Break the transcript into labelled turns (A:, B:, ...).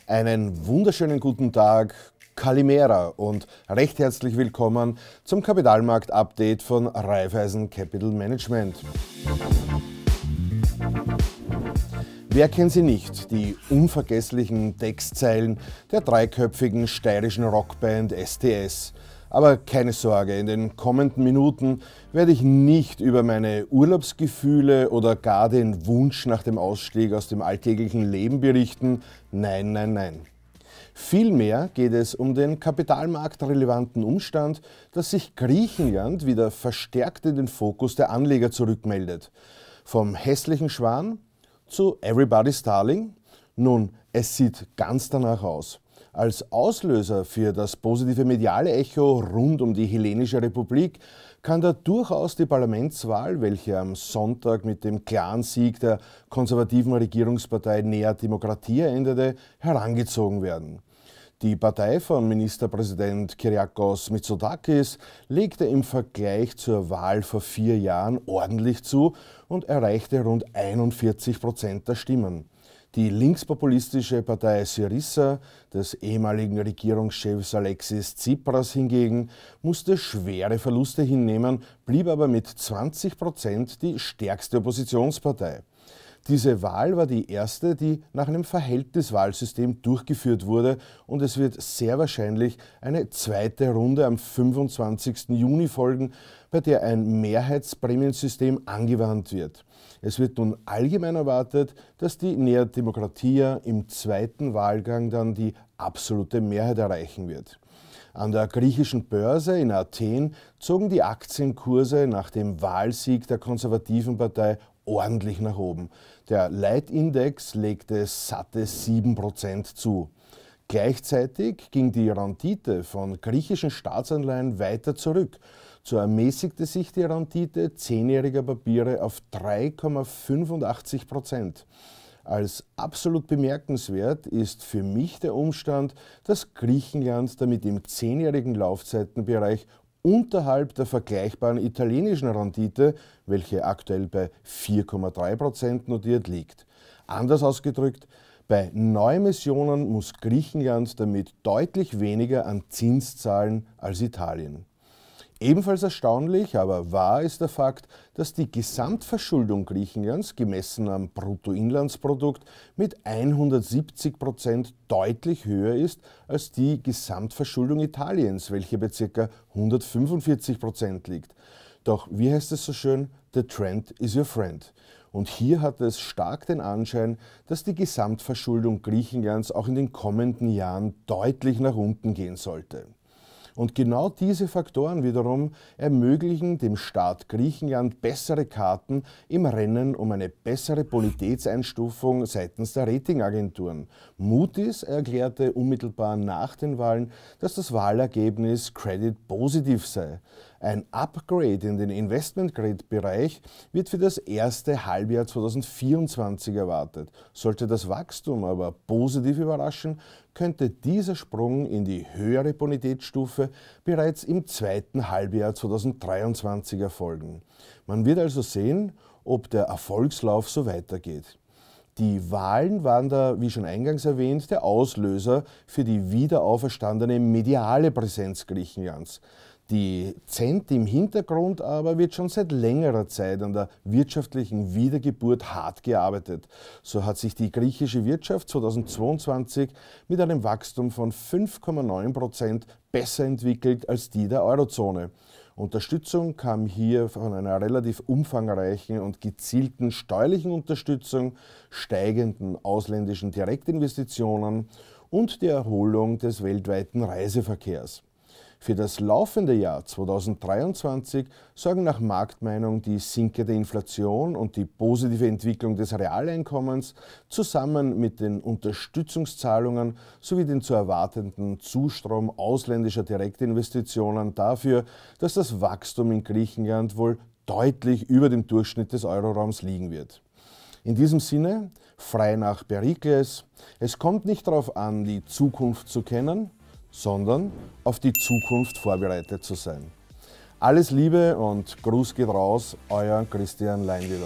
A: Einen wunderschönen guten Tag, Kalimera und recht herzlich willkommen zum Kapitalmarkt-Update von Raiffeisen Capital Management. Wer kennt sie nicht, die unvergesslichen Textzeilen der dreiköpfigen steirischen Rockband STS. Aber keine Sorge, in den kommenden Minuten werde ich nicht über meine Urlaubsgefühle oder gar den Wunsch nach dem Ausstieg aus dem alltäglichen Leben berichten. Nein, nein, nein. Vielmehr geht es um den kapitalmarktrelevanten Umstand, dass sich Griechenland wieder verstärkt in den Fokus der Anleger zurückmeldet. Vom hässlichen Schwan zu Everybody's Darling? Nun, es sieht ganz danach aus. Als Auslöser für das positive mediale Echo rund um die Hellenische Republik kann da durchaus die Parlamentswahl, welche am Sonntag mit dem klaren Sieg der konservativen Regierungspartei Nea Dimokratia endete, herangezogen werden. Die Partei von Ministerpräsident Kyriakos Mitsotakis legte im Vergleich zur Wahl vor 4 Jahren ordentlich zu und erreichte rund 41% der Stimmen. Die linkspopulistische Partei Syriza des ehemaligen Regierungschefs Alexis Tsipras hingegen musste schwere Verluste hinnehmen, blieb aber mit 20% die stärkste Oppositionspartei. Diese Wahl war die erste, die nach einem Verhältniswahlsystem durchgeführt wurde, und es wird sehr wahrscheinlich eine zweite Runde am 25. Juni folgen, bei der ein Mehrheitsprämiensystem angewandt wird. Es wird nun allgemein erwartet, dass die Nea Dimokratia im zweiten Wahlgang dann die absolute Mehrheit erreichen wird. An der griechischen Börse in Athen zogen die Aktienkurse nach dem Wahlsieg der konservativen Partei ordentlich nach oben. Der Leitindex legte satte 7% zu. Gleichzeitig ging die Rendite von griechischen Staatsanleihen weiter zurück. So ermäßigte sich die Rendite 10-jähriger Papiere auf 3,85%. Als absolut bemerkenswert ist für mich der Umstand, dass Griechenland damit im 10-jährigen Laufzeitenbereich unterhalb der vergleichbaren italienischen Rendite, welche aktuell bei 4,3% notiert liegt. Anders ausgedrückt, bei Neuemissionen muss Griechenland damit deutlich weniger an Zins zahlen als Italien. Ebenfalls erstaunlich, aber wahr ist der Fakt, dass die Gesamtverschuldung Griechenlands, gemessen am Bruttoinlandsprodukt, mit 170% deutlich höher ist als die Gesamtverschuldung Italiens, welche bei ca. 145% liegt. Doch wie heißt es so schön? The trend is your friend. Und hier hat es stark den Anschein, dass die Gesamtverschuldung Griechenlands auch in den kommenden Jahren deutlich nach unten gehen sollte. Und genau diese Faktoren wiederum ermöglichen dem Staat Griechenland bessere Karten im Rennen um eine bessere Bonitätseinstufung seitens der Ratingagenturen. Moody's erklärte unmittelbar nach den Wahlen, dass das Wahlergebnis Credit positiv sei. Ein Upgrade in den Investment-Grade-Bereich wird für das erste Halbjahr 2024 erwartet. Sollte das Wachstum aber positiv überraschen, könnte dieser Sprung in die höhere Bonitätsstufe bereits im zweiten Halbjahr 2023 erfolgen. Man wird also sehen, ob der Erfolgslauf so weitergeht. Die Wahlen waren da, wie schon eingangs erwähnt, der Auslöser für die wiederauferstandene mediale Präsenz Griechenlands. Die Zent im Hintergrund aber wird schon seit längerer Zeit an der wirtschaftlichen Wiedergeburt hart gearbeitet. So hat sich die griechische Wirtschaft 2022 mit einem Wachstum von 5,9% besser entwickelt als die der Eurozone. Unterstützung kam hier von einer relativ umfangreichen und gezielten steuerlichen Unterstützung, steigenden ausländischen Direktinvestitionen und der Erholung des weltweiten Reiseverkehrs. Für das laufende Jahr 2023 sorgen nach Marktmeinung die sinkende Inflation und die positive Entwicklung des Realeinkommens zusammen mit den Unterstützungszahlungen sowie den zu erwartenden Zustrom ausländischer Direktinvestitionen dafür, dass das Wachstum in Griechenland wohl deutlich über dem Durchschnitt des Euroraums liegen wird. In diesem Sinne, frei nach Perikles, es kommt nicht darauf an, die Zukunft zu kennen, sondern auf die Zukunft vorbereitet zu sein. Alles Liebe und Gruß geht raus, euer Christian Leinweber.